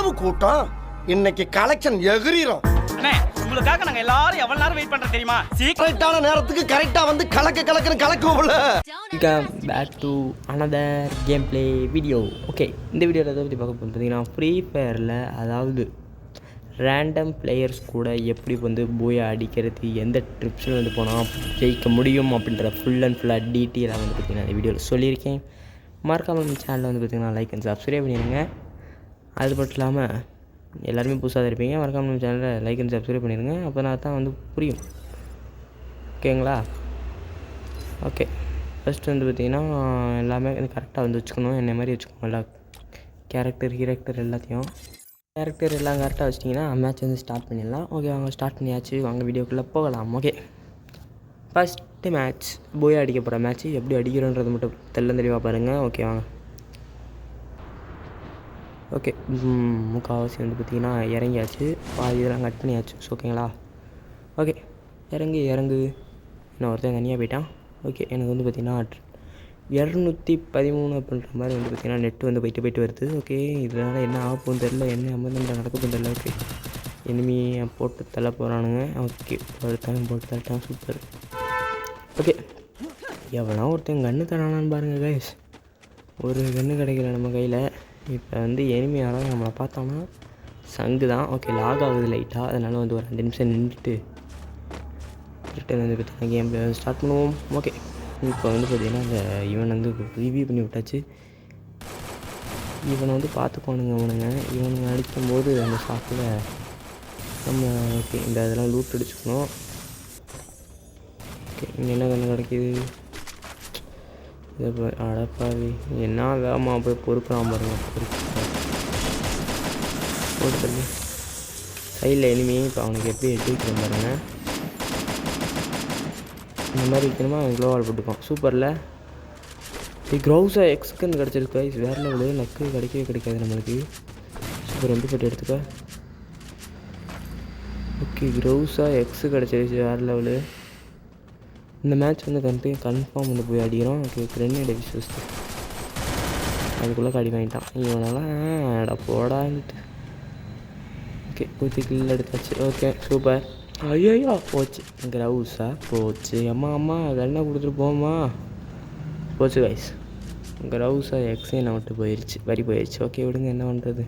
இவ்வளவு கூட்டம், இன்னைக்கு கலெக்ஷன் எகிரிரும். அண்ணே, உங்களுக்காக நாங்க எல்லாரும் எவ்வளவு நேரம் வெயிட் பண்றோம் தெரியுமா? கரெக்டான நேரத்துக்கு கரெக்டா வந்து கலக்குன்னு கலக்குவோம்ல. Welcome back to another gameplay video. Okay, இந்த வீடியோவில் எதை பற்றி பார்க்க போகிறோம் பார்த்தீங்கன்னா, ஃப்ரீ ஃபயரில் அதாவது ரேண்டம் பிளேயர்ஸ் கூட எப்படி வந்து போயை அடிக்கிறது, எந்த ட்ரிப்ஸில் வந்து போனால் ஜெயிக்க முடியும் அப்படின்ற ஃபுல் அண்ட் ஃபுல்லாக டீட்டெயிலாக வந்து பார்த்திங்கன்னா இந்த வீடியோவில் சொல்லியிருக்கேன். மறக்காமல் நம்ம சேனலில் வந்து பார்த்திங்கன்னா லைக் அண்ட் சப்ஸ்கிரைப் பண்ணிடுங்க. அது மட்டும் இல்லாமல் எல்லாருமே புதுசாக இருப்பீங்க, மறக்காமல் நம்ம சேனலில் லைக் அண்ட் சப்ஸ்கிரைப் பண்ணிடுங்க. அப்போ நான் தான் வந்து புரியும். ஓகேங்களா? ஓகே, ஃபஸ்ட்டு வந்து பார்த்திங்கன்னா எல்லாமே கரெக்டாக வந்து வச்சுக்கணும். என்ன மாதிரி வச்சுக்கணும். எல்லா கேரக்டர் எல்லாத்தையும் எல்லாம் கரெக்டாக வச்சிட்டிங்கன்னா மேட்ச் வந்து ஸ்டார்ட் பண்ணிடலாம். ஓகே, வாங்க ஸ்டார்ட் பண்ணியாச்சு. வாங்க வீடியோக்குள்ளே போகலாம். ஓகே, ஃபஸ்ட்டு மேட்ச் போய் அடிக்க போகிற மேட்ச். எப்படி அடிக்கிறோன்றது மட்டும் தெளிவாக பாருங்கள். ஓகே வாங்க. ஓகே, முக்கால்வாசி வந்து பார்த்திங்கன்னா இறங்கியாச்சு. இதெல்லாம் கட் பண்ணியாச்சு. ஓகேங்களா? ஓகே, இறங்கு இன்னும் ஒருத்தன் தனியாக போயிட்டான். ஓகே, எனக்கு வந்து பார்த்திங்கன்னா 213 அப்படின்ற மாதிரி வந்து பார்த்திங்கன்னா நெட்டு வந்து போயிட்டு வருது. ஓகே, இதனால் என்ன ஆக போகுன்னு தெரில, என்ன அம்மந்தம் நடக்க போகுன்னு தெரில. ஓகே, எனிமியை போட்டு தள்ள போகிறானுங்க. ஓகே, போட்டு தள்ளிட்டான். சூப்பர். ஓகே, எவ்வளோ ஒருத்தன் கன்று தரானான்னு பாருங்கள் கைஸ். ஒரு கன்று கிடைக்கல நம்ம கையில். இப்போ வந்து எனிமி யாராவது நம்மளை பார்த்தோம்னா சங்கு தான். ஓகே, லாக் ஆகுது லைட்டாக, அதனால் வந்து ஒரு 5 நிமிஷம் நின்றுட்டு ரிட்டன் வந்து பார்த்திங்கன்னா கேம் ஸ்டார்ட் பண்ணுவோம். ஓகே, இப்போ வந்து பார்த்திங்கன்னா இந்த இவன் வந்து ரிவ்யூ பண்ணி விட்டாச்சு. இவனை வந்து பார்த்துக்கோணுங்க. இவனுங்க அடிக்கும்போது அந்த ஷாப்பில் நம்ம ஓகே இந்த இதெல்லாம் லூட் அடிச்சுக்கணும். ஓகே, இங்கே என்ன கண்ணு கிடைக்கிது? இதை அடப்பாவி என்ன வேகமாக போய் பொறுக்கிறான் பாருங்க. போட்டு தள்ளி சைடில் எனிமையும் இப்போ அவனுக்கு எப்படி எட்டு வைக்கிறேன் பாருங்கள். இந்த மாதிரி வைக்கணுமா க்ளோவால் போட்டுப்பான். சூப்பரில் க்ரௌஸாக எக்ஸ்க்குன்னு கிடச்சிருக்கு. வேறு லெவலு. நக்கு கிடைக்காது நம்மளுக்கு. சூப்பர், எம்பி ஃபட்டு எடுத்துக்க. ஓகே, க்ரௌஸாக எக்ஸு கிடச்சிருச்சு. வேறு லெவலு. இந்த மேட்ச் வந்து கன்ஃபார்ம் வந்து போய் அடிக்கிறோம். ஓகே, கிரெனேட் விஸ்வஸ் அதுக்குள்ளே கடி வாங்கிட்டான். இவனெல்லாம் போடான்ட்டு. ஓகே, ஊற்றி கில் எடுத்தாச்சு. Okay, super. ஐயோ போச்சு, க்ரௌஸாக போச்சு. அம்மா கண்ணை கொடுத்துட்டு போமா போச்சு கைஸ். க்ரௌஸாக எக்ஸே நான் விட்டு போயிடுச்சு. ஓகே, விடுங்க, என்ன பண்ணுறது.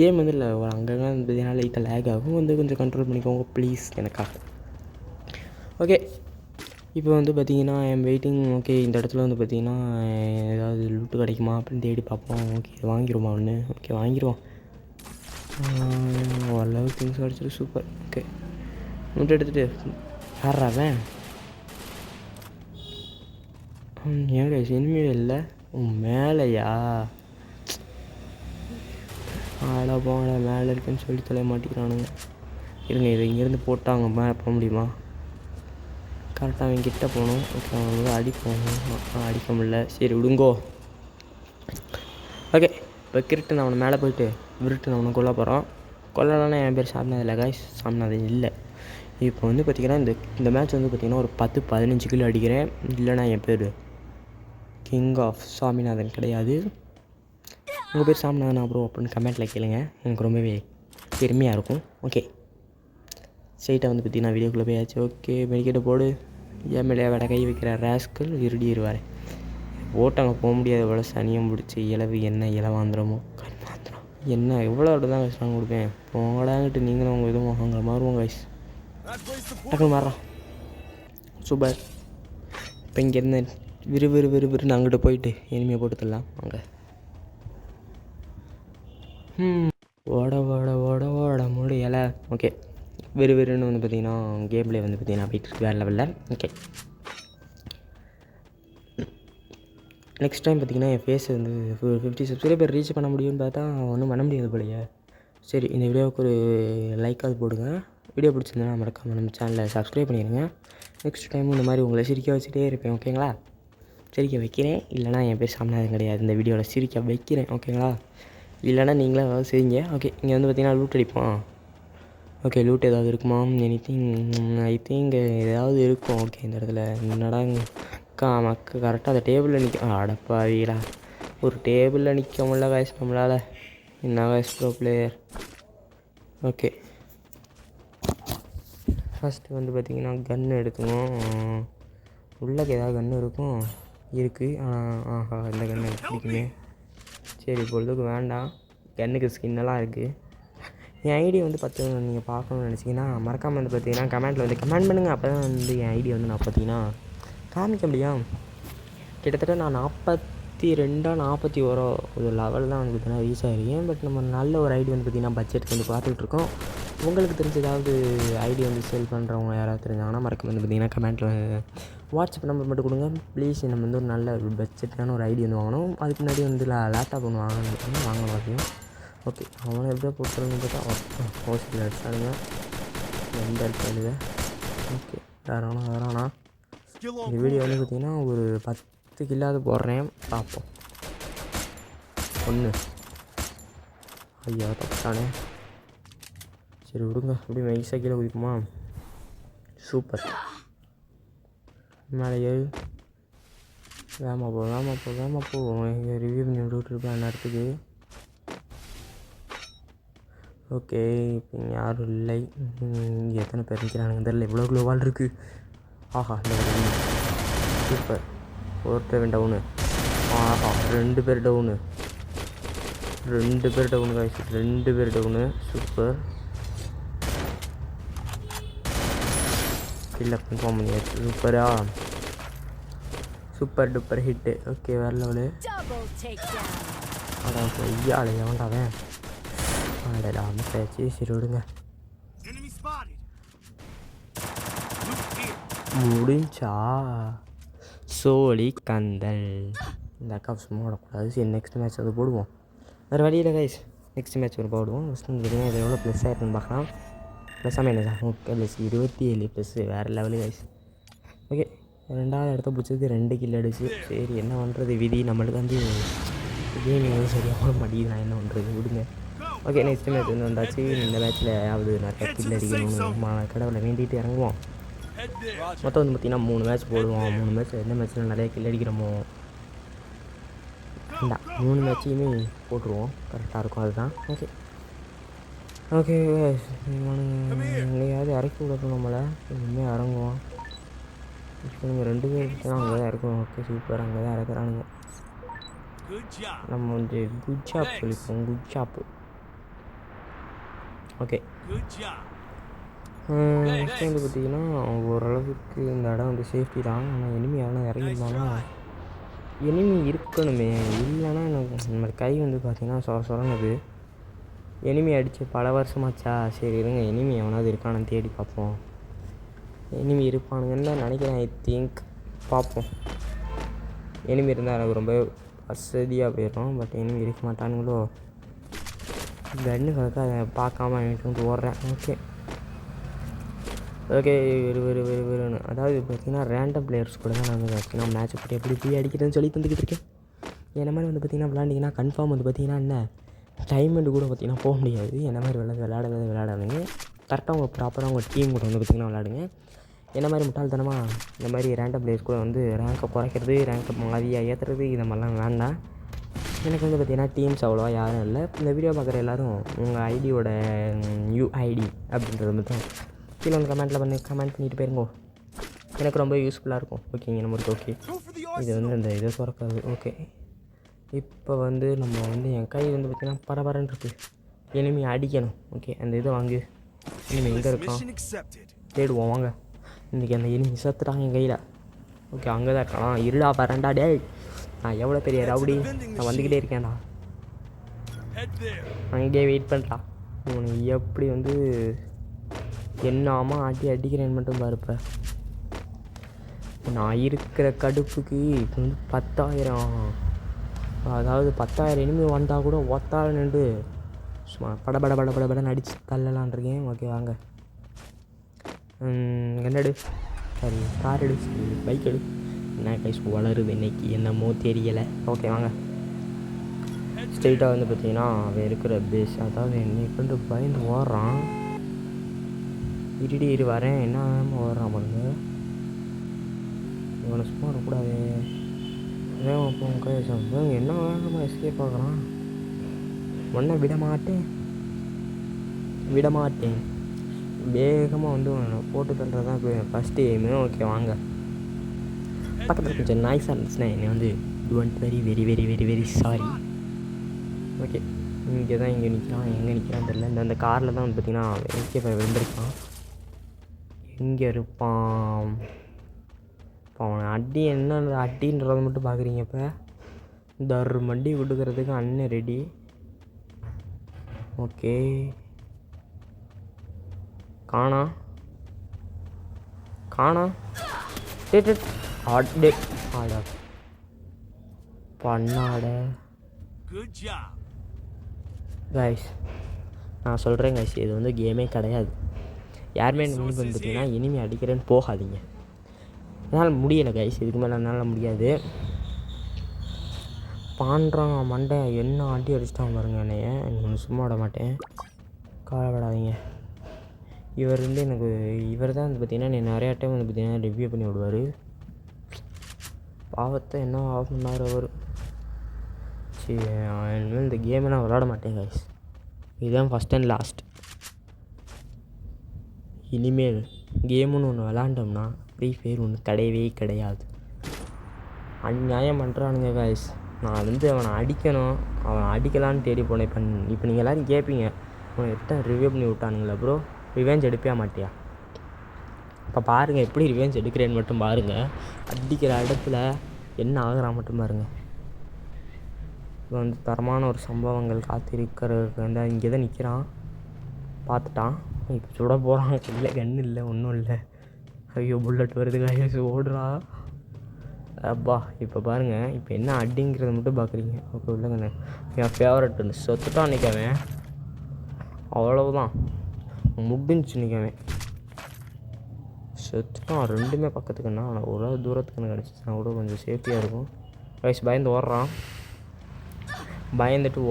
கேம் வந்து இல்லை அங்கங்கே பார்த்தீங்கன்னா லைட்டாக லேக் ஆகும். வந்து கொஞ்சம் கண்ட்ரோல் பண்ணிக்கோங்க ப்ளீஸ் எனக்காக. ஓகே, இப்போ வந்து பார்த்திங்கன்னா ஐம் வெயிட்டிங். ஓகே, இந்த இடத்துல வந்து பார்த்திங்கன்னா ஏதாவது லூட்டு கிடைக்குமா அப்படின்னு தேடி பார்ப்போம். ஓகே, வாங்கிடுவோமா ஒன்று? ஓகே, வாங்கிடுவோம். ஓரளவு திங்ஸ் கிடச்சிட்டு சூப்பர். ஓகே, முட்டை எடுத்துகிட்டு யாராவன் ஏன் கைஸ் இனிமே இல்லை மேலேயா? ஆடா போட மேலே இருக்குன்னு சொல்லி தொலை மாட்டிக்கிறானுங்க. இருங்க, இதை இங்கேருந்து போட்டாங்க மேலே போக முடியுமா? கரெக்டாக அவங்க கிட்டே போகணும். ஓகே, அவங்க அடிக்க முடியல. சரி விடுங்கோ. ஓகே, இப்போ கிரிட்டு அவனை மேலே போயிட்டு விருட்டு அவனை கொல்ல போகிறான். கொல்லலான்னா என் பேர் சாப்பினதில்லை கைஸ், சாப்பினது இல்லை. இப்போ வந்து பார்த்திங்கன்னா இந்த மேட்ச் வந்து பார்த்திங்கன்னா ஒரு 10-15 கிலோ அடிக்கிறேன். இல்லைனா என் பேர் கிங் ஆஃப் சாமிநாதன் கிடையாது. உங்கள் பேர் சாமிநாதன் அப்புறம் அப்படின்னு கமெண்ட்டில் கேளுங்க, எனக்கு ரொம்பவே பெருமையாக இருக்கும். ஓகே, ஸ்ட்ரைட்டாக வந்து பார்த்திங்கன்னா வீடியோக்குள்ளே போயாச்சு. ஓகே, மெடிக்கெட்டை போடு. எம்எல்ஏ வேட கை வைக்கிற ரேஸ்கள் இருடிடுவார். போட்டு அங்கே போக முடியாத போல சனியம் பிடிச்சி இலவாந்திரமோ கண்மாந்திரம் என்ன எவ்வளோ தான் கஷ்டம் கொடுப்பேன். போங்கடாங்கிட்டு நீங்களும் உங்கள் இதுவும் அங்கே மாறுவோம் கைஸ். டக்குன்னு மாறுறான். சூப்பர். இப்போ இங்கேருந்து விறுவிறுன்னு அங்கிட்டு போயிட்டு இனிமையை போட்டுக்கலாம் அங்கே. ஓட முடியலை. ஓகே, விறுவிறுன்னு வந்து பார்த்திங்கன்னா கேம்லேயே வந்து பார்த்திங்கன்னா போயிட்டு வேறு லெவலில். ஓகே, நெக்ஸ்ட் டைம் பார்த்திங்கன்னா என் ஃபேஸ் வந்து 50 சப்ஸ்கிரைபர் ரீச் பண்ண முடியும்னு பார்த்தா ஒன்றும் பண்ண முடியாது போலையே. சரி, இந்த வீடியோவுக்கு ஒரு லைக்காவது போடுங்க. வீடியோ பிடிச்சிருந்தா மறக்காமல் நம்ம சேனலை சப்ஸ்கிரைப் பண்ணிடுங்க. நெக்ஸ்ட் டைமும் இந்த மாதிரி உங்களை சிரிக்க வச்சுட்டே இருப்பேன். ஓகேங்களா? சிரிக்க வைக்கிறேன். இல்லைனா என் பேர் சாமிநாதன் கிடையாது. இந்த வீடியோவில் சிரிக்க வைக்கிறேன். ஓகேங்களா? இல்லைனா நீங்களே ஏதாவது செய்யுங்க. ஓகே, இங்கே வந்து பார்த்திங்கன்னா லூட் அடிப்போம். ஓகே, லூட் ஏதாவது இருக்குமா? ஐ திங்க் ஏதாவது இருக்கும். ஓகே, இந்த இடத்துல என்னடா கரெக்டாக அந்த டேபிளில் நிற்க அடப்பாவீடா. ஒரு டேபிளில் நிற்க முடியல காய்ஸ் நம்மளால். என்ன guys bro player. Okay, first வந்து பார்த்திங்கன்னா கன்று எடுத்துக்கணும். உள்ளக்கு ஏதாவது கன்று இருக்கும் இருக்குது. ஆஹா, இந்த கன்று எனக்கு பிடிக்குமே. சரி, பொழுதுக்கு வேண்டாம். கன்னுக்கு ஸ்கின்னெல்லாம் இருக்குது. என் ஐடியா வந்து நீங்கள் பார்க்கணுன்னு நினச்சிங்கன்னா மறக்காமல் வந்து பார்த்தீங்கன்னா கமெண்ட்டில் வந்து கமெண்ட் பண்ணுங்கள். அப்போ தான் வந்து என் ஐடியா வந்து நான் பார்த்தீங்கன்னா காமிக்க முடியும். கிட்டத்தட்ட நான் 42 ஒரு லெவல் தான் வந்து பார்த்தீங்கன்னா ரீச் ஆகிருக்கேன். பட் நம்ம நல்ல ஒரு ஐடி வந்து பார்த்திங்கன்னா பட்ஜெட் வந்து பார்த்துட்ருக்கோம். உங்களுக்கு தெரிஞ்ச ஏதாவது ஐடி வந்து சேல் பண்ணுறவங்க யாராவது தெரிஞ்சாங்கன்னா மறக்காம வந்து பார்த்திங்கன்னா கமெண்ட்டில் வாட்ஸ்அப் நம்பர் மட்டும் கொடுங்க ப்ளீஸ். நம்ம வந்து ஒரு நல்ல ஒரு பட்ஜெட்டான ஒரு ஐடி வந்து வாங்கணும். அதுக்கு முன்னாடி வந்து லேப்டாப் ஒன்று வாங்கணும் அப்படியும். ஓகே, அவனை எப்படியா போட்டுருன்னு பார்த்தா ஹோஸ்டில் அடிச்சானுங்க. எந்த இருக்காது. ஓகே, வேறானா இந்த வீடியோ வந்து பார்த்திங்கன்னா ஒரு 10 கில்லாவது போடுறேன், பார்ப்போம். ஒன்று ஐயா தப்பானே. சரி விடுங்க, அப்படி மைஸாக கீழே குதிக்குமா. சூப்பர். மேலே ஏழு வேமா போ ரிவ்யூ பண்ணி விட்டுருப்பேன் நேரத்துக்கு. ஓகே, இப்போ யாரும் இல்லை. இங்கே எத்தனை பேர் நிற்கிறானுங்க தெரியல. எவ்வளோ க்ளோவால் இருக்குது. ஆஹா, இந்த சூப்பர். ஒருத்தவன் டவுனு. ஆஹா, 2 பேர் டவுனு காய்ச்சி. 2 பேர் டவுனு. சூப்பர். இல்லை கன்ஃபார்ம் பண்ணியாச்சு. சூப்பரா, சூப்பர் டூப்பர் ஹிட்டு. ஓகே, வேறு லெவலு. அதான் ஐயாள் எவன்டாவேன் ஆடடா அமைச்சாச்சு. சரி விடுங்க, முடிஞ்சா சோழி கந்தல். இந்த அக்கா சும்மா விடக்கூடாது. சரி, நெக்ஸ்ட் மேட்ச் அது போடுவோம். வேறு வழியில் கைஸ், நெக்ஸ்ட் மேட்ச் ஒரு போடுவோம். ஃபஸ்ட்டு வந்து இது எவ்வளோ ப்ளஸ் ஆகிருக்குன்னு பார்க்கலாம். ப்ளஸ்ஸாக என்ன ஓகே ப்ளஸ் 27 ப்ளஸ்ஸு வேறு லெவலு கைஸ். ஓகே, 2வது இடத்த பிடிச்சது 2 கில் அடிச்சு. சரி, என்ன பண்ணுறது, விதி நம்மளுக்கு வந்து கேமிங் வந்து சரியாக மாட்டேங்குது. நான் என்ன பண்ணுறது, விடுங்க. ஓகே, நெக்ஸ்ட் மேட்ச் வந்து வந்தாச்சு. இந்த மேட்ச்சில் யாவது நிறைய கில் அடிக்கணும்னு கடவுளை வேண்டிகிட்டு இறங்குவோம். மொத்தம் வந்து பார்த்திங்கன்னா 3 மேட்ச் போடுவோம். 3 மேட்ச் எந்த மேட்ச்சில் நிறைய கில் அடிக்கிறோமோ இந்த 3 மேட்சையுமே போட்டுருவோம். கரெக்டாக இருக்கும், அதுதான். ஓகே ஓகே எங்கேயாவது இறக்கி விடணும் நம்மளை. இனிமேல் இறங்குவோம். இப்போ நம்ம 2 பேர் அங்கே தான் இறக்குவோம். ஓகே சூப்பர், அங்கே தான் இறக்குறானுங்க. நம்ம வந்து குட் ஜாப் சொல்லிப்போம். Good job. ஓகே, நெக்ஸ்ட் வந்து பார்த்திங்கன்னா ஓரளவுக்கு இந்த இடம் வந்து சேஃப்டி தான். ஆனால் எனிமி ஆனால் இறங்கிருந்தானா எனிமி இருக்கணுமே, இல்லைன்னா எனக்கு நம்ம கை வந்து பார்த்திங்கன்னா சொரணுது. எனிமி அடித்து பல வருஷமாச்சா. சரி இருங்க, எனிமி எவனாவது இருக்கானு தேடி பார்ப்போம். எனிமி இருப்பானுங்கன்னு தான் நினைக்கிறேன். ஐ திங்க் பார்ப்போம். எனிமி இருந்தால் எனக்கு ரொம்ப வசதியாக போயிடும். பட் எனிமி இருக்க மாட்டானுங்களோ. கன்னு கணக்காக அதை பார்க்காம எனக்கு வந்து ஓடுறேன். ஓகே ஓகே வெறுன்னு அதாவது பார்த்திங்கன்னா ரேண்டம் பிளேயர்ஸ் கூட தான் நான் வந்து பார்த்திங்கன்னா மேட்சை பற்றி எப்படி போய் அடிக்கிறதுன்னு சொல்லி தந்துக்கிட்டு இருக்கேன். என்ன மாதிரி வந்து பார்த்திங்கன்னா விளாண்டிங்கன்னா கன்ஃபார்ம் வந்து பார்த்திங்கன்னா என்ன டைமண்ட் கூட பார்த்திங்கன்னா போக முடியாது. என்ன மாதிரி விளையாடாதுங்க. கரெக்டாக உங்கள் ப்ராப்பராக உங்கள் டீம் கூட வந்து பார்த்திங்கன்னா விளாடுங்க. என்ன மாதிரி முட்டாள்தனமாக இந்த மாதிரி ரேண்டம் பிளேயர்ஸ் கூட வந்து ரேங்கை குறைக்கிறது, ரேங்கை மாதிரியாக ஏற்றுறது இது மாதிரிலாம் வேண்டாம். எனக்கு வந்து பார்த்திங்கன்னா டீம்ஸ் அவ்வளோவா யாரும் இல்லை. இந்த வீடியோ பார்க்குற எல்லோரும் உங்கள் ஐடியோட யூஐடி அப்படின்றது மட்டும் கீழே வந்து கமெண்ட் பண்ணிட்டு போயிருங்கோ. எனக்கு ரொம்ப யூஸ்ஃபுல்லாக இருக்கும். ஓகேங்க, நம்மளுக்கு ஓகே. இது வந்து இந்த இதை திறக்காது. ஓகே, இப்போ வந்து நம்ம வந்து என் கை வந்து பார்த்திங்கன்னா பரபரன்னு இருக்குது. எனிமி அடிக்கணும். ஓகே, அந்த இதை வாங்கு. எனிமி எங்கே இருக்கான் தேடுவோம் வாங்க. இன்றைக்கி அந்த எனிமி சத்துட்டாங்க என் கையில். ஓகே, அங்கே தான் இருக்கானா. இருடா வரேன்டா டே. நான் எவ்வளோ பெரிய ரவுடி, நான் வந்துக்கிட்டே இருக்கேன்டா. அங்கேயே வெயிட் பண்ணுறா. உனக்கு எப்படி வந்து என்னாமா அடிக்கிறேன்னு மட்டும் பாருப்ப. நான் இருக்கிற கடுப்புக்கு இப்போ வந்து 10,000, அதாவது 10,000 எனிமி வந்தால் கூட ஒத்தால் நின்று சும்மா படபடன்னு அடித்து தள்ளலான் இருக்கேன். ஓகே வாங்க. என்னடு சரி, கார் எடு, பைக் எடு. என்ன கைஸ் வளருது இன்றைக்கி என்னமோ தெரியலை. ஓகே வாங்க. ஸ்ட்ரெயிட்டாக வந்து பார்த்திங்கன்னா அவன் இருக்கிற பேஸ், அதாவது என்னை கொண்டு பயந்து ஓடுறான். இரு வரேன். என்ன ஓடுறான் பாருங்க. இவனை சும்மா வரக்கூடாது. வேகமாக போங்க. என்ன வேகமாக எஸ்கேப் ஆகுறான். ஒன்றை விட மாட்டேன் வேகமாக வந்து போட்டு தள்ளுறது தான் இப்போ ஃபஸ்ட்டு எய்மு. ஓகே வாங்க. பக்கத்தில் கொஞ்சம் நாய்ஸாக இருந்துச்சுன்னா என்னை வந்து டோன்ட் வெரி சாரி. ஓகே இங்கே தான் இங்கே நிற்கிறான். எங்கே நிற்கிறான்னு தெரியல. இந்த காரில் தான் வந்து பார்த்திங்கன்னா எங்கே போய் விழுந்திருக்கான். எங்கே இருப்பான் இப்போ அவனை அடி என்ன அடின்றதை மட்டும் பார்க்குறீங்க. இப்போ மண்டி விட்டுக்கிறதுக்கு அண்ணன் ரெடி. ஓகே காணா ஆடே ஆடா பண்ணாட கைஸ். நான் சொல்கிறேன் கைஸ், இது வந்து கேமே கிடையாது. யாருமே முன்னுக்கு வந்து பார்த்தீங்கன்னா இனிமே அடிக்கிறேன்னு போகாதீங்க. என்னால் முடியலை கைஸ், இதுக்கு மேலே என்னால் முடியாது. பாண்டுறான் மண்டை என்ன அடி அடிச்சிட்டான் பாருங்க என்னைய. ஒன்று சும்மா விட மாட்டேன், கவலைப்படாதீங்க. இவர் வந்து எனக்கு இவர் தான் வந்து பார்த்திங்கன்னா என்னை நிறையா டைம் வந்து பார்த்திங்கன்னா ரிவ்யூ பண்ணி விடுவார். பாவத்தை என்ன ஆஃப் பண்ணார் அவர். சரி இனிமேல் இந்த கேமை நான் விளாட மாட்டேன் கைஸ். இதுதான் ஃபஸ்ட் அண்ட் லாஸ்ட். இனிமேல் கேமுன்னு ஒன்று விளாண்டோம்னா ஃப்ரீ ஃபயர் ஒன்று கிடையவே கிடையாது. அநியாயம் பண்ணுறானுங்க கைஸ். நான் வந்து அவனை அடிக்கணும், அவனை அடிக்கலான்னு தேடி போனேன். இப்போ நீங்கள் எல்லோரும் கேட்பீங்க, அவனை எத்தனை ரிவ்யூ பண்ணி விட்டானுங்களா ப்ரோ, ரிவெஞ்ச் எடுப்பியா மாட்டியா? இப்போ பாருங்கள் எப்படி ரிவெஞ்ச் எடுக்கிறேன்னு மட்டும் பாருங்கள். அடிக்கிற இடத்துல என்ன ஆகுறான் மட்டும் பாருங்கள். இப்போ வந்து தரமான ஒரு சம்பவங்கள் காத்திருக்கிறதுக்கு வந்து இங்கே தான் நிற்கிறான். பார்த்துட்டான், இப்போ சுட போகிறான். இல்லை கன்று இல்லை ஒன்றும் இல்லை. ஐயோ புல்லட் வருது கைஸ், ஓடுறா அப்பா. இப்போ பாருங்கள் இப்போ என்ன அடிங்கிறத மட்டும் பார்க்குறீங்க. ஓகே இல்லைங்க, என் ஃபேவரட் ஒன்று சொத்துட்டான் நிற்கவேன். அவ்வளவுதான் முடிஞ்சு நிற்கவேன். செத்துட்டான். ரெண்டுமே பக்கத்துக்குன்னா ஆனால் ஒரு தூரத்துக்குன்னு கிடச்சிச்சுன்னா கூட கொஞ்சம் சேஃப்டியாக இருக்கும். வயசு பயந்துட்டு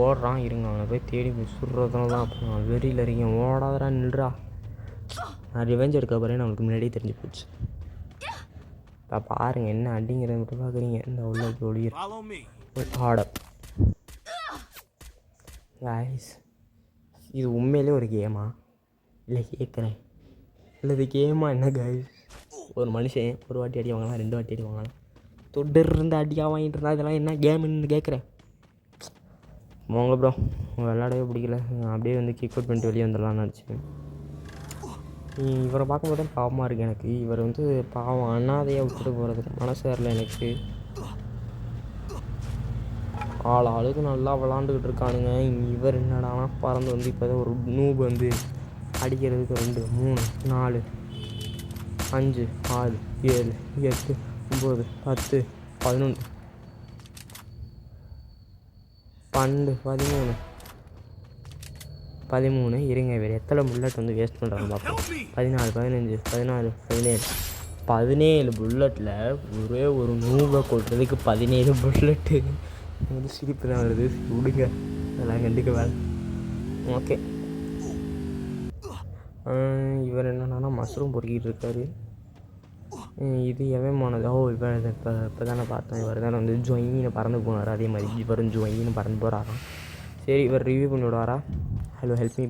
ஓடுறான். இருங்க அவனை போய் தேடி போய் சுடுறதுனால தான் அப்போ நான் வெறியில் இருக்கேன். ஓடாதரா நில்றா. நான் ரிவெஞ்ச் எடுக்க போகிறேன், நம்மளுக்கு முன்னாடியே தெரிஞ்சு போச்சு. இப்போ பாருங்கள் என்ன அடிங்கிறத மட்டும் பார்க்குறீங்க. இந்த உள்ள ஒளியிற ஆடப் கைஸ், இது உண்மையிலே ஒரு கேமா இல்லை கேட்குறேன், இல்லை இது கேமா என்ன கைஸ்? ஒரு மனுஷன் ஒரு வாட்டி அடி வாங்கலாம், 2 வாட்டி அடி வாங்கலாம், தொட்டு இருந்து அடியாக வாங்கிட்டு இருந்தா இதெல்லாம் என்ன கேமுன்னு கேட்குறேன். போங்க ப்ரோ, விளாடவே பிடிக்கல. அப்படியே வந்து கிக் அவுட் பண்ணிட்டு வெளியே வந்துடலான்னு நினச்சேன். இவரை பார்க்கும்போது தான் பாவமாக இருக்குது எனக்கு. இவர் வந்து பாவம் அண்ணாதையாக விட்டுட்டு போகிறதுக்கு மனசு வரல எனக்கு. ஆளுக்கு நல்லா விளாண்டுக்கிட்டு இருக்கானுங்க. இவர் என்னடானா பறந்து வந்து இப்போ தான் ஒரு நூபு வந்து அடிக்கிறதுக்கு 2 3 4 5 6 7 8 9 10 11 12 13 இருங்க. இவர் எத்தனை புல்லட் வந்து வேஸ்ட் பண்ணுறாங்க பார்ப்போம். 14 15 16 17 புல்லட்டில் ஒரே ஒரு நூபை கொட்டுறதுக்கு 17 புல்லட்டு. வந்து சிரிப்பு தான் வருது. விடுங்க, அதெல்லாம் கண்டுக்க வேலை. ஓகே, இவர் என்னன்னா மஷ்ரூம் பொறுக்கிட்டு இருக்காரு. இது எவமானது? ஓ இவர் இப்போ தானே பார்த்தேன். இவர் தானே வந்து ஜொயின்னு பறந்து போனார். அதே மாதிரி இவரும் ஜொயின்னு பறந்து போகிறாராம். சரி இவர் ரிவ்யூ பண்ணி விடுவாரா? Hello help me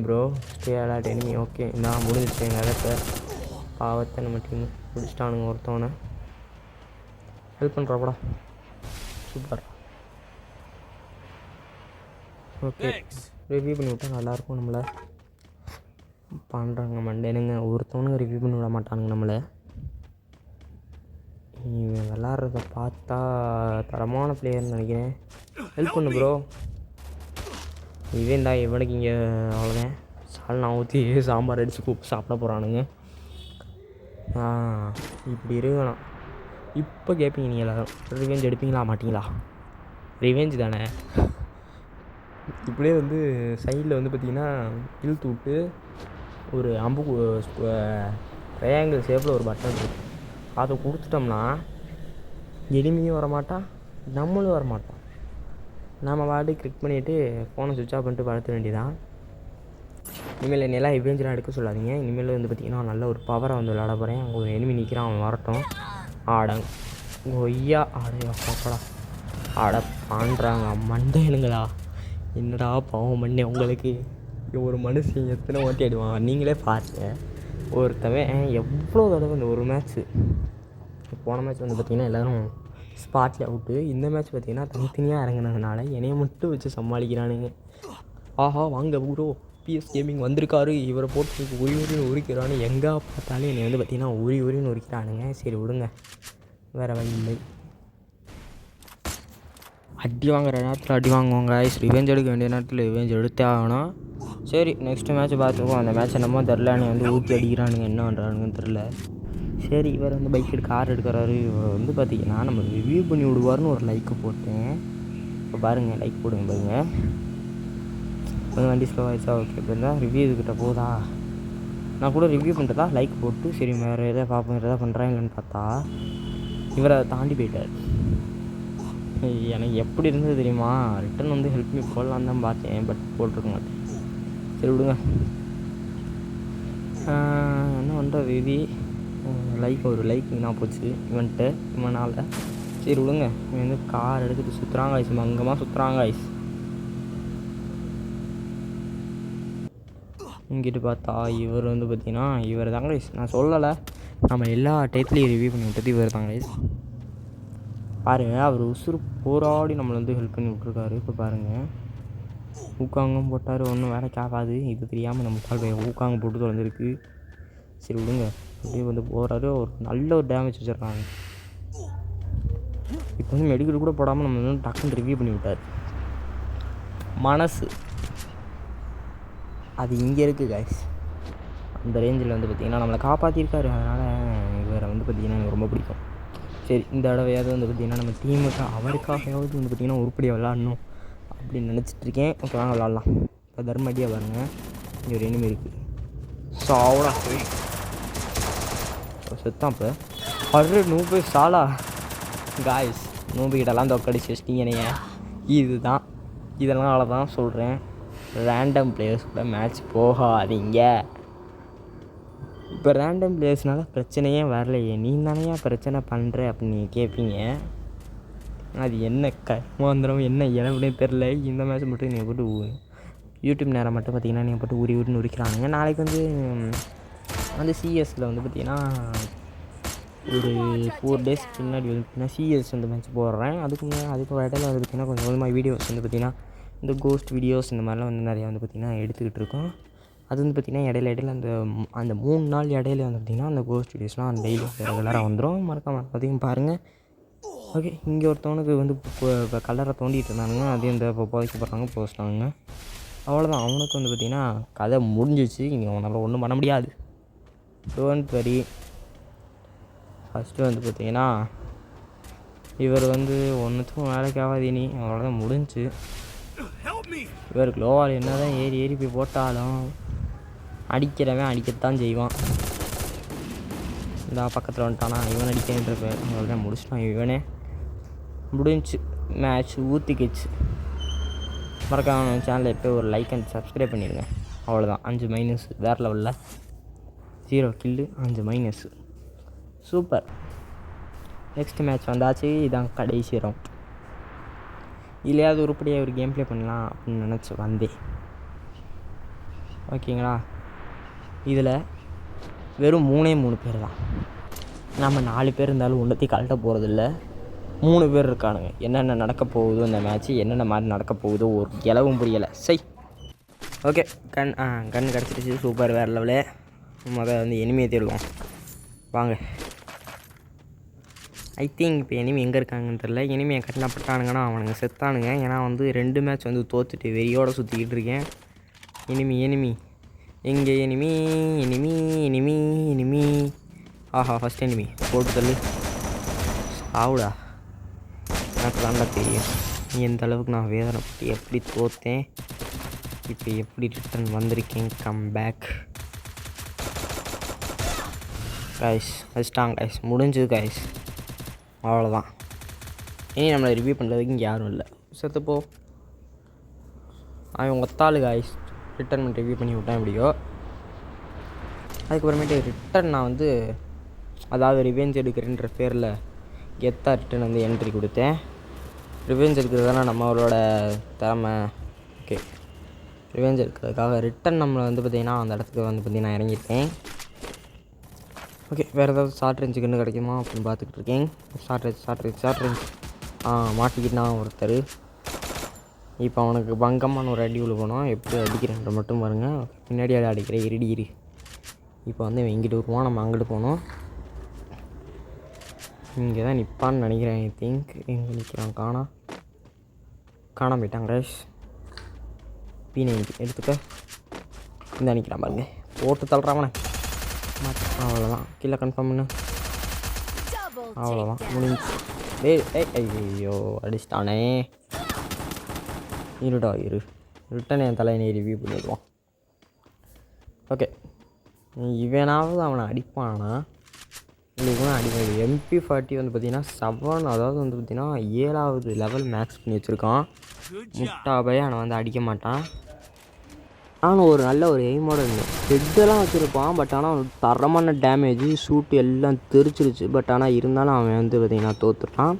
bro stay alert enemy. Okay நான் முடிஞ்சிச்சு எங்கள் இடத்த. பாவத்தை நம்ம டீம் பிடிச்சிட்டானுங்க ஒருத்தவனை. ஹெல்ப் பண்ணுறாப்படா, சூப்பர். ஓகே ரிவ்யூ பண்ணி விட்டா நல்லாயிருக்கும். நம்மளை பண்ணுறாங்க மண்டேனுங்க. ஒருத்தவனுங்க ரிவ்யூ பண்ணி விட மாட்டானுங்க நம்மளை. இவன் விளாட்றத பார்த்தா தரமான பிளேயர்னு நினைக்கிறேன். ஹெல்ப் பண்ணு ப்ரோ. இவன்டா இவனுக்கு இங்கே அவ்வளோதான். சால்னா ஊற்றி சாம்பார் அடித்து கூப்பிட்டு சாப்பிட போகிறானுங்க. இப்படி இருக்கணும். இப்போ கேட்பீங்க நீங்கள் எல்லோரும், ரிவெஞ்ச் எடுப்பீங்களா மாட்டிங்களா? ரிவெஞ்ச் தானே. இப்படியே வந்து சைடில் வந்து பார்த்திங்கன்னா இழுத்து விட்டு ஒரு அம்பு ட்ரையாங்கிள் ஷேப்பில் ஒரு பட்டன் இருக்குது. அதை கொடுத்துட்டோம்னா எளிமையும் வரமாட்டான், நம்மளும் வரமாட்டோம். நம்ம பாட்டு கிளிக் பண்ணிவிட்டு ஃபோனை சுவிட்ச் ஆஃப் பண்ணிட்டு படுத்த வேண்டியதான். இனிமேல் என்னெல்லாம் இவெஞ்செலாம் எடுக்க சொல்லாதீங்க. இனிமேல் வந்து பார்த்திங்கன்னா நல்ல ஒரு பவரை வந்து விளாட போகிறேன். அங்கே ஒரு எனிமி நிற்கிறான், அவன் வரட்டும். ஆடங் கொய்யா ஆடையா பாப்படா அட பாண்டுறாங்க மண்டையனுங்களா, என்னடா பாவம் பண்ணேன் உங்களுக்கு. ஒரு மனுஷன் எத்தனை வாட்டி ஆடுவான் நீங்களே பாருங்க. ஒருத்தவன் எவ்வளோ தடவை இந்த ஒரு மேட்ச்சு, போன மேட்ச் வந்து பார்த்திங்கன்னா எல்லோரும் ஸ்பாட்டில் அவுட்டு. இந்த மேட்ச் பார்த்திங்கன்னா தனித்தனியாக இறங்குனதுனால என்னையை மட்டும் வச்சு சமாளிக்கிறானுங்க. ஆஹா வாங்க ப்ரோ, பிஎஸ் கேமிங் வந்திருக்காரு, இவரை போட்டு உரின்னு உரிக்கிறான்னு எங்கே பார்த்தாலும் என்னை வந்து பார்த்திங்கன்னா உரின்னு உரிக்கிறானுங்க. சரி விடுங்க, வேறு வழி இல்லை. அடி வாங்குற நேரத்தில் அடி வாங்குவாங்க. ரிவெஞ்ச் எடுக்க வேண்டிய நேரத்தில் ரிவெஞ்ச் எடுத்தே ஆகணும். சரி நெக்ஸ்ட்டு மேட்ச் பார்த்துக்குவோம். அந்த மேட்ச் என்னமோ தெரில, நீ வந்து ஊற்றி அடிக்கிறானுங்க, என்ன பண்ணுறானுங்கன்னு தெரில. சரி இவர் வந்து பைக் கார் எடுக்கிறாரு. இவர் வந்து பார்த்திங்கன்னா நம்ம ரிவ்யூ பண்ணி விடுவார்னு ஒரு லைக்கு போட்டேன். இப்போ பாருங்கள், லைக் போடுங்க பாருங்கள். கொஞ்சம் வண்டி ஸ்லோ ஆகிடுச்சா, ஓகே. இப்போ இருந்தால் ரிவ்யூ இதுக்கிட்ட போதா, நான் கூட ரிவ்யூ பண்ணுறதா லைக் போட்டு சரி வேறு எதாவது பார்ப்போம், எதாவது பண்ணுறாங்கன்னு பார்த்தா இவரை தாண்டி போயிட்டார். எனக்கு எப்படி இருந்தது தெரியுமா, ரிட்டன் வந்து ஹெல்ப் மீ போடலான்னு தான் பார்த்தேன், பட் போட்டிருக்க மாட்டேன். சரி விடுங்க, என்ன பண்ணுறது. இது ஒரு லைக் வீணாக போச்சு இவனால். சரி விடுங்க, இவன் வந்து கார் எடுத்துகிட்டு சுற்றுறாங்க ஐஸ், மங்கமாக சுற்றுறாங்க ஐஸ். இங்கிட்டு பார்த்தா இவர் வந்து பார்த்திங்கன்னா இவர் தாங்க ஐஸ். நான் சொல்லலை, நம்ம எல்லா டைப்லேயும் ரிவ்யூ பண்ணி விட்டது இவர் தாங்க ஐஸ். பாருங்கள், அவர் உசுறு போராடி நம்மளை வந்து ஹெல்ப் பண்ணி விட்ருக்காரு. இப்போ பாருங்கள், ஊக்காங்கம் போட்டார், ஒன்றும் வேலைக்கு ஆகாது. இது தெரியாமல் நம்ம கால் ஊக்காங்க போட்டு தொலைஞ்சிருக்கு. சரி விடுங்க, அப்படியே வந்து போகிறாரு. ஒரு நல்ல ஒரு டேமேஜ் வச்சிடுறாங்க. இப்போ வந்து மெடிக்கல் கூட போடாமல் நம்ம வந்து டக்குன்னு ரிவ்யூ பண்ணி விட்டார். மனசு அது இங்கே இருக்குது கைஸ். அந்த ரேஞ்சில் வந்து பார்த்திங்கன்னா நம்மளை காப்பாற்றிருக்காரு. அதனால் இவரை வந்து பார்த்திங்கன்னா எனக்கு ரொம்ப பிடிக்கும். சரி இந்த தடவையாவது வந்து பார்த்திங்கன்னா நம்ம டீமுக்கு அவருக்காகவாவது வந்து பார்த்திங்கன்னா உருப்படியாக விளாட்ணும் அப்படின்னு நினச்சிட்ருக்கேன். ஓகே வாங்க விளாட்லாம். இப்போ தர்மடியாக பாருங்கள், இங்கே ஒரு எனிமி இருக்குது. சாவடா செத்தான். இப்போ நூபு சாலா காய்ஸ், நூபுக்கிட்டலாம் தொக்கடிச்சு வச்சிட்டிங்க நீங்கள். இதுதான் இதனால தான் சொல்கிறேன், ரேண்டம் பிளேயர்ஸ் கூட மேட்ச் போகாதீங்க. இப்போ ரேண்டம் பிளேயர்ஸ்னால பிரச்சனையே வரலையே, நீ தானே பிரச்சனை பண்ணுற அப்படின்னு நீங்கள் கேட்பீங்க. அது என்ன கர்மாந்திரம் என்ன இளவுனே தெரில. இந்த மேட்ச் மட்டும் நீங்கள் போட்டு யூடியூப் நேரம் மட்டும் பார்த்திங்கன்னா நீங்கள் போட்டு உரின்னு உரிக்கிறானுங்க. நாளைக்கு வந்து சிஎஸில் வந்து பார்த்திங்கன்னா ஒரு 4 days பின்னாடி வந்து பார்த்திங்கன்னா சிஎஸ் வந்து மேட்ச் போடுறேன். அதுக்கு இடையில வந்து பார்த்திங்கன்னா கொஞ்சம் கொஞ்சமாக வீடியோஸ் வந்து பார்த்திங்கன்னா இந்த கோஸ்ட் வீடியோஸ் இந்த மாதிரிலாம் வந்து நிறையா வந்து பார்த்திங்கன்னா எடுத்துக்கிட்டு இருக்கோம். அது வந்து பார்த்திங்கன்னா இடையில அந்த 3 நாள் இடையில வந்து பார்த்திங்கன்னா அந்த கோஸ்ட் வீடியோஸ்லாம் டெய்லி ரெகுலராக வந்துடும். மறக்காம அதையும் பாருங்கள். ஓகே, இங்கே ஒருத்தவனுக்கு வந்து இப்போ கலரை தோண்டிகிட்டு இருந்தானுங்க, அதையும் இந்த இப்போ புதைக்கப்படுறாங்க போஸ்ட்டானுங்க. அவ்வளோதான், அவனுக்கு வந்து பார்த்திங்கன்னா கதை முடிஞ்சிச்சு. இங்கே அவனால் ஒன்றும் பண்ண முடியாது. Don't worry. ஃபஸ்ட்டு வந்து பார்த்திங்கன்னா இவர் வந்து ஒன்றுத்துக்கும் வேலைக்கு ஆகாது இனி, அவ்வளோதான் முடிஞ்சு. இவருக்கு லோவால் என்ன தான் ஏறி போய் போட்டாலும் அடிக்கிறவன் அடிக்கத்தான் செய்வான். இந்த பக்கத்தில் வந்துட்டானா இவன் அடிக்கிறன்ற அவ்வளோதான் முடிச்சிட்டான். இவனே முடிஞ்சு மேட்ச் ஊற்றிக்கிச்சு. மறக்காம சேனலில் இப்போ ஒரு லைக் அண்ட் சப்ஸ்கிரைப் பண்ணிடுங்க. அவ்வளோதான், 5 மைனஸ் வேறு லெவலில். 0 கில்லு 5 மைனஸ், சூப்பர். நெக்ஸ்ட் மேட்ச் வந்தாச்சு, இதான் கடைசி ரவுண்ட். இல்லையாவது உருப்படியாக ஒரு கேம் ப்ளே பண்ணலாம் அப்படின்னு நினச்சி வந்தேன். ஓகேங்களா, இதில் வெறும் 3 பேர் தான். நம்ம 4 பேர் இருந்தாலும் ஒன்றத்தையும் கழட்ட போகிறதில்ல. 3 பேர் இருக்கானுங்க. என்னென்ன நடக்க போகுதோ இந்த மேட்ச்சு, என்னென்ன மாதிரி நடக்க போகுதோ ஒரு இலவும் புரியலை. ஓகே, கண் கிடச்சிருச்சு, சூப்பர் வேறு லெவலு. வந்து எனிமையை தேடுவோம் வாங்க. ஐ திங்க் இப்போ எனிமி எங்கே இருக்காங்கன்னு தெரில. எனிமையை கட்டினப்பட்டானுங்கன்னா அவனுங்க செத்தானுங்க. ஏன்னா வந்து 2 மேட்ச் வந்து தோற்றுட்டு வெறியோடு சுற்றிக்கிட்டு இருக்கேன். எனிமி எங்கே எனிமி ஆஹா, ஃபஸ்ட் எனிமி போட்டு தள்ளு. ஆவுடா, எனக்கு தாண்டா தெரியும் நீ எந்த அளவுக்கு நான் வேதனைப்பட்டு எப்படி தோற்றேன், இப்போ எப்படி ரிட்டர்ன் வந்திருக்கேன். கம் பேக் கைஸ், வச்சிட்டாங்க கைஸ், முடிஞ்சது கைஸ், அவ்வளோதான். இனி நம்மளை ரிவ்யூ பண்ணுறதுக்கு இங்கே யாரும் இல்லை. செத்துப்போ, அவன் ஒத்தாள் கைஸ். ரிட்டர்ன் ரிவ்யூ பண்ணி விட்டான் எப்படியோ. அதுக்கப்புறமேட்டு ரிட்டன் நான் வந்து அதாவது ரிவெஞ்ச் எடுக்கிறேன்ற பேரில் கெத்தாக ரிட்டன் வந்து என்ட்ரி கொடுத்தேன். ரிவெஞ்ச் இருக்கிறதுனா நம்மளோட திறமை. ஓகே, ரிவெஞ்ச் இருக்கிறதுக்காக ரிட்டன் நம்மளை வந்து பார்த்திங்கன்னா அந்த இடத்துக்கு வந்து பார்த்திங்கன்னா இறங்கியிருக்கேன். ஓகே, வேறு ஏதாவது ஷார்ட் ரேஞ்சுக்குன்னு கிடைக்குமா அப்படின்னு பார்த்துக்கிட்டு இருக்கேன். ஷார்ட் ரேஞ்ச் மாட்டிக்கிட்டான் ஒருத்தர். இப்போ அவனுக்கு பங்கம்மான்னு ஒரு அடி உள்ள போனோம். எப்படி அடிக்கிறேன்ற மட்டும் பாருங்கள். பின்னாடி அடிக்கிறேன் இரு. இப்போ வந்து இவன் இங்கிட்டு வருவான், நம்ம அங்கிட்டு போனோம். இங்கே தான் நிற்பான்னு நினைக்கிறேன். ஐ திங்க் எங்கே நிற்கிறான், காணாம போயிட்டான் கைஸ். P90 எடுத்துக்க. இந்த நிற்கிறான் பாருங்க, போட்டு தள்ளுறாமண்ணே. அவ்வளோதான், கீழே கன்ஃபார்ம் பண்ணு. அவ்வளோதான் முடிஞ்சு. ஐயோ அடிச்சிட்டானே. இரு ரிட்டன் என் தலையை ரிவ்யூ பண்ணிடுவான். ஓகே, இவனாவது அவனை அடிப்பானா இல்லை இவனை அடிப்பான். MP40 வந்து பார்த்திங்கன்னா 7, அதாவது வந்து பார்த்திங்கன்னா 7வது லெவல் மேக்ஸ் பண்ணி வச்சுருக்கான். முட்டாபையை அவனை வந்து அடிக்க மாட்டான். ஆனால் ஒரு நல்ல ஒரு எய்மோடு இருந்தேன். ஹெட்டெல்லாம் வச்சுருப்பான். பட் ஆனால் அவனுக்கு தரமான டேமேஜ், ஷூட்டு எல்லாம் தெரிச்சிருச்சு. பட் ஆனால் இருந்தாலும் அவன் வந்து பார்த்திங்கன்னா தோற்றுட்டான்.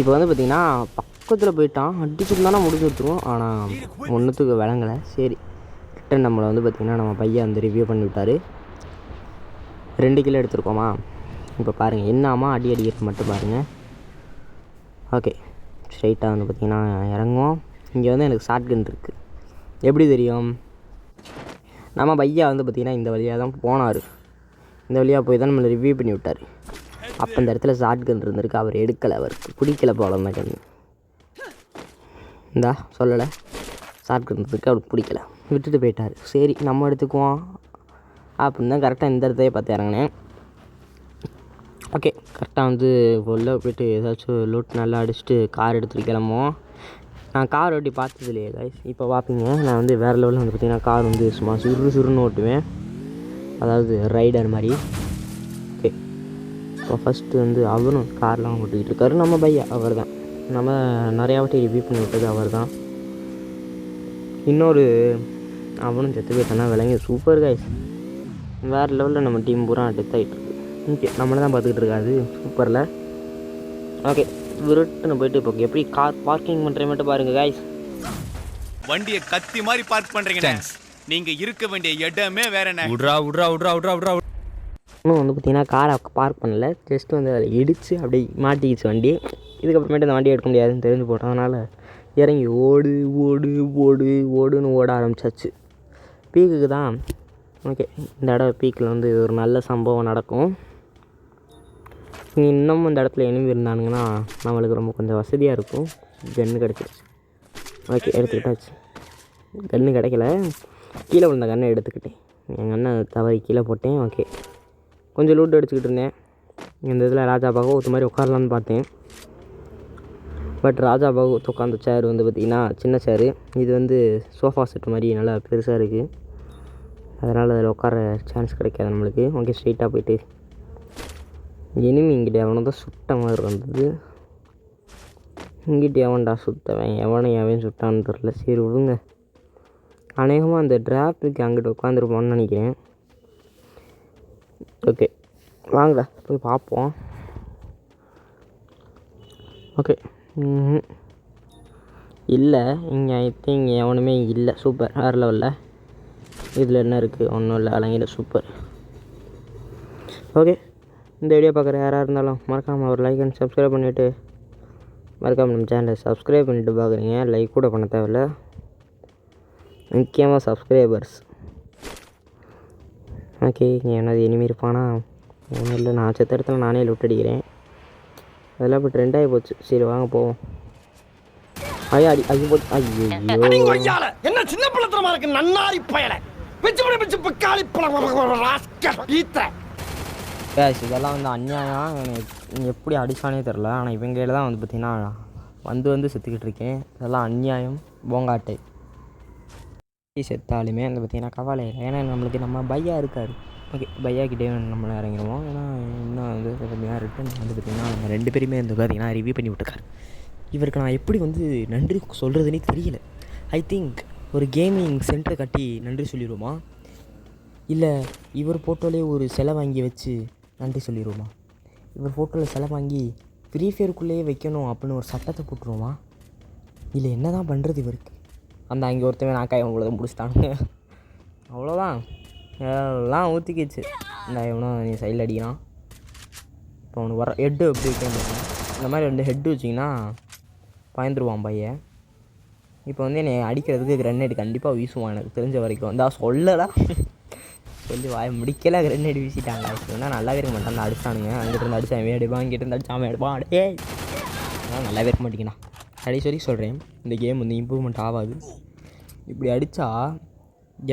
இப்போ வந்து பார்த்திங்கன்னா பக்கத்தில் போயிட்டான். அடிச்சுருந்தானா முடிஞ்சு வச்சுருவோம். ஆனால் ஒன்றுத்துக்கு விளங்கலை. சரி, ரிட்டன் நம்மளை வந்து பார்த்திங்கன்னா நம்ம பையன் வந்து ரிவ்யூ பண்ணி விட்டார். 2 கிலோ எடுத்துருக்கோமா. இப்போ பாருங்கள் என்னாமா அடி அடிக்கிறது மட்டும் பாருங்கள். ஓகே, ஸ்ட்ரைட்டாக வந்து பார்த்திங்கன்னா இறங்குவோம். இங்கே வந்து எனக்கு ஷார்ட் கன் இருக்குது. எப்படி தெரியும், நம்ம பையா வந்து பார்த்திங்கன்னா இந்த வழியாக தான் போனார். இந்த வழியாக போய் தான் நம்மளை ரிவ்யூ பண்ணி விட்டார். அப்போ இந்த இடத்துல ஷார்ட் கன் இருந்திருக்கு. அவர் எடுக்கலை, அவருக்கு பிடிக்கல போல அந்த கன். இந்தா சொல்லலை, ஷார்ட் கன் இருந்திருக்கு, அவருக்கு பிடிக்கல, விட்டுட்டு போயிட்டார். சரி நம்ம எடுத்துக்குவோம் அப்படின்னு தான் கரெக்டாக இந்த இடத்தையே பார்த்து இறங்கினேன். ஓகே, கரெக்டாக வந்து உள்ளே போய்ட்டு ஏதாச்சும் லூட் நல்லா அடிச்சுட்டு கார் எடுத்துகிட்டு கிளம்புவோம். நான் கார் ஓட்டி பார்த்தது இல்லையே கைஸ், இப்போ பார்ப்பீங்க. நான் வந்து வேறு லெவலில் வந்து பார்த்திங்கன்னா கார் வந்து சும்மா சுருன்னு ஓட்டுவேன், அதாவது ரைடர் மாதிரி. ஓகே, இப்போ ஃபஸ்ட்டு வந்து அவரும் கார்லாம் ஓட்டிக்கிட்டு இருக்காரு. நம்ம பையா அவர் தான், நம்ம நிறையா வாட்டி ரிவ்யூ பண்ணி விட்டது அவர் தான். இன்னொரு அவனும் செத்து போயிட்டானா விளங்கி. சூப்பர் கைஸ், வேறு லெவலில் நம்ம டீம் பூரா டெத் ஆகிட்டு இருக்கு. ஓகே, நம்மளை தான் பார்த்துக்கிட்டு இருக்காது. சூப்பரில். ஓகே, விருட்டுன்னு போயிட்டு இப்போ எப்படி கார் பார்க்கிங் பண்ணுற மட்டும் பாருங்கள் கைஸ். வண்டியை கத்தி மாதிரி பார்க் பண்ணுறீங்க. நீங்கள் இருக்க வேண்டிய இடமே வேற என்ன. விட்றா. இன்னும் வந்து பார்த்திங்கன்னா காரை பார்க் பண்ணல, ஜஸ்ட் வந்து அதை இடித்து அப்படியே மாட்டிக்கிச்சு வண்டி. இதுக்கப்புறமேட்டு அந்த வண்டியை எடுக்க முடியாதுன்னு தெரிஞ்சு போட்டோம். அதனால் இறங்கி ஓடுன்னு ஓட ஆரம்பிச்சாச்சு. பீக்குக்கு தான். ஓகே, இந்த இடம் பீக்கில் வந்து ஒரு நல்ல சம்பவம் நடக்கும். இன்னமும் இந்த இடத்துல எனிமி இருந்தானுங்கன்னா நம்மளுக்கு ரொம்ப கொஞ்சம் வசதியாக இருக்கும். கன்று கிடச்சிருச்சு. ஓகே, எடுத்துக்கிட்டாச்சு. கன்று கிடைக்கல, கீழே விழுந்த கன்னை எடுத்துக்கிட்டேன். எங்கள் அண்ணன் தவறி கீழே போட்டேன். ஓகே, கொஞ்சம் லூட் அடிச்சுக்கிட்டு இருந்தேன். இந்த இதில் ராஜா பாகவத் மாதிரி உட்காரலான்னு பார்த்தேன். பட் ராஜா பாகவத் உட்காந்த சேர் வந்து பார்த்திங்கன்னா சின்ன சேரு. இது வந்து சோஃபா செட் மாதிரி நல்லா பெருசாக இருக்குது. அதனால் அதில் உட்கார சான்ஸ் கிடைக்காது நம்மளுக்கு. ஓகே, ஸ்ட்ரெயிட்டாக போய்ட்டு இனிமே இங்கிட்ட எவனை தான் சுட்ட மாதிரி இருந்தது. இங்கிட்ட எவன்டா சுத்தவன், எவன் சுட்டான்னு தெரில. சரி விடுங்க, அநேகமாக அந்த டிராஃபிக் அங்கிட்ட உட்காந்துருப்போன்னு நினைக்கிறேன். ஓகே, வாங்க போய் பார்ப்போம். ஓகே, இல்லை இங்கே ஐ திங்க் எவனுமே இல்லை. சூப்பர், வேறு லெவலில். இதில் என்ன இருக்குது, ஒன்றும் இல்லை, அலங்கிட. சூப்பர். ஓகே, இந்த வீடியோ பார்க்குற யாராக இருந்தாலும் மறக்காமல் ஒரு லைக் அண்ட் சப்ஸ்கிரைப் பண்ணிவிட்டு, மறக்காமல் நம்ம சேனலை சப்ஸ்கிரைப் பண்ணிவிட்டு பார்க்குறீங்க. லைக் கூட பண்ண தேவையில்ல, முக்கியமாக சப்ஸ்கிரைபர்ஸ். ஓகே, இங்கே என்னது இனிமே இருப்பானா ஒன்றும் இல்லை. நான் செத்த இடத்துல நானே லூட் அடிக்கிறேன். அதெல்லாம் இப்போ ட்ரெண்ட் ஆகி போச்சு. சரி வாங்க போவோம். ஐயோ என்ன சின்ன பிள்ளத்தனமா இருக்கு, நன்னாரி பயல இதெல்லாம் வந்து அநியாயம். எப்படி அடிச்சானே தெரில. ஆனால் இவங்க கையில் தான் வந்து பார்த்திங்கன்னா வந்து செத்துக்கிட்டு இருக்கேன். இதெல்லாம் அநியாயம், போங்காட்டை. செத்தாலுமே வந்து பார்த்திங்கன்னா கவலை இல்லை, ஏன்னா நம்மளுக்கு நம்ம பையா இருக்கார். ஓகே, பையாக்கிட்டே நம்மளை இறங்கிடுவோம். ஏன்னா இன்னும் வந்து பார்த்திங்கன்னா ரிட்டன் வந்து பார்த்திங்கன்னா நம்ம 2 பேருமே வந்து பார்த்திங்கன்னா ரிவ்யூ பண்ணி விட்டுருக்காரு. இவருக்கு நான் எப்படி வந்து நன்றி சொல்கிறதுனே தெரியல. ஐ திங்க் ஒரு கேமிங் சென்டரை கட்டி நன்றி சொல்லிடுவோமா, இல்லை இவர் ஃபோட்டோலேயே ஒரு சிலை வாங்கி வச்சு நன்றி சொல்லிடுவோமா. இவர் ஃபோட்டோவில் சிலை வாங்கி ஃப்ரீ ஃபயருக்குள்ளேயே வைக்கணும் அப்படின்னு ஒரு சட்டத்தை போட்டுருவோமா? இல்லை என்ன தான் பண்ணுறது இவருக்கு? அந்த அங்கே ஒருத்தவன் நாக்காய் அவ்வளோ முடிச்சிட்டானுங்க. அவ்வளோதான், எல்லாம் ஊற்றிக்கிச்சு. இந்த எவனோ நீ சைடில் அடிக்கிறான். இப்போ அவனுக்கு வர ஹெட்டு எப்படி வைக்கணும், இந்த மாதிரி 2 ஹெட்டு வச்சிங்கன்னா பயந்துருவான் பையன். இப்போ வந்து என்னை அடிக்கிறதுக்கு கிரனேட் கண்டிப்பாக வீசுவான் எனக்கு தெரிஞ்ச வரைக்கும். வந்தா சொல்லடா சொல்லி வாய முடிக்கல, கிரனேட் வீசிட்டாங்க. சொன்னால் நல்லாவே இருக்க மாட்டான். அந்த அடிச்சானுங்க, அங்கிட்டு இருந்து அடிச்சான் எடுப்பான், இங்கிட்டு இருந்து அடிச்சான் எடுப்பான். அடே அதெல்லாம் நல்லாவே இருக்க மாட்டேங்கண்ணா. கடைசி வரைக்கும் சொல்கிறேன், இந்த கேம் வந்து இம்ப்ரூவ்மெண்ட் ஆகாது. இப்படி அடித்தா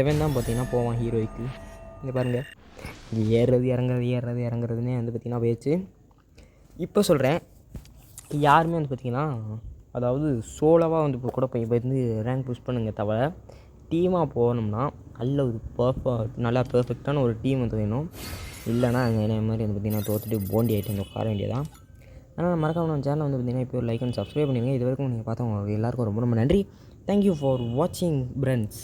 எவன் தான் பார்த்தீங்கன்னா போவான் ஹீரோய்க்கு. இங்கே பாருங்கள், இது ஏறுறது இறங்குறதுன்னே வந்து பார்த்திங்கன்னா போயிடுச்சு. இப்போ சொல்கிறேன், யாருமே வந்து பார்த்திங்கன்னா அதாவது சோலோவாக வந்து இப்போ கூட போய் வந்து ரேங்க் புஷ் பண்ணுங்க தவிர டீமாக போகணும்னா நல்ல ஒரு நல்லா பெர்ஃபெக்டான ஒரு டீம் வந்து வேணும். இல்லைனா என்ன மாதிரி வந்து பார்த்திங்கன்னா தோற்றுட்டு போண்டி ஆகிட்டு வந்து உட்கார வேண்டியதான். ஆனால் மறக்காம நம்ம சேனலை வந்து பார்த்திங்கன்னா இப்போ ஒரு லைக் அண்ட் சப்ஸ்கிரைப் பண்ணிடுங்க. இது வரைக்கும் நீங்கள் பார்த்தவங்க எல்லாருக்கும் ரொம்ப ரொம்ப நன்றி. தேங்க்யூ ஃபார் வாட்சிங் ஃப்ரெண்ட்ஸ்.